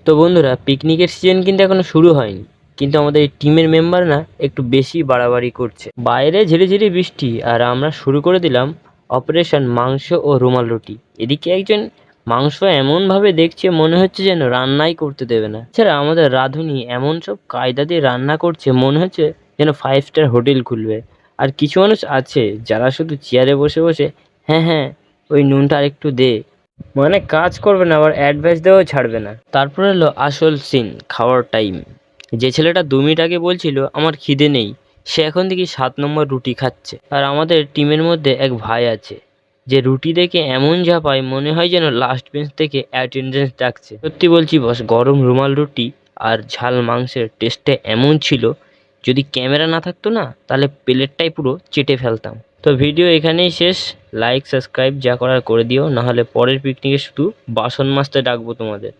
তো বন্ধুরা, পিকনিকের সিজন কিন্তু এখনো শুরু হয়নি, কিন্তু আমাদের এই টিমের মেম্বার না একটু বেশি বাড়াবাড়ি করছে। বাইরে ঝিরিঝিরি বৃষ্টি আর আমরা শুরু করে দিলাম অপারেশন মাংস ও রুমাল রুটি। এদিকে একজন মাংস এমনভাবে দেখছে মনে হচ্ছে যেন রান্নাই করতে দেবে না। এছাড়া আমাদের রাঁধুনি এমন সব কায়দা দিয়ে রান্না করছে মনে হচ্ছে যেন 5 স্টার হোটেল খুলবে। আর কিছু মানুষ আছে যারা শুধু চেয়ারে বসে বসে হ্যাঁ হ্যাঁ ওই নুনটা আরেকটু দে, মানে কাজ করবে না, আবার অ্যাডভাইস দেওয়াও ছাড়বে না। তারপর এলো আসল সিন, খাওয়ার টাইম। যে ছেলেটা 2 মিনিট আগে বলছিল আমার খিদে নেই, সে এখন দেখি 7 নম্বর রুটি খাচ্ছে। আর আমাদের টিমের মধ্যে এক ভাই আছে যে রুটি দেখে এমন ঝাঁপায় মনে হয় যেন লাস্ট বেঞ্চ থেকে অ্যাটেন্ডেন্স ডাকছে। সত্যি বলছি বস, গরম রুমাল রুটি আর ঝাল মাংসের টেস্টটা এমন ছিল, যদি ক্যামেরা না থাকতো না তাহলে প্লেটটাই পুরো চেটে ফেলতাম। তো ভিডিও এখানেই শেষ। লাইক সাবস্ক্রাইব যা করার করে দিও, নাহলে পরের পিকনিকে শুধু বাসন মাজতে ডাকবো তোমাদের।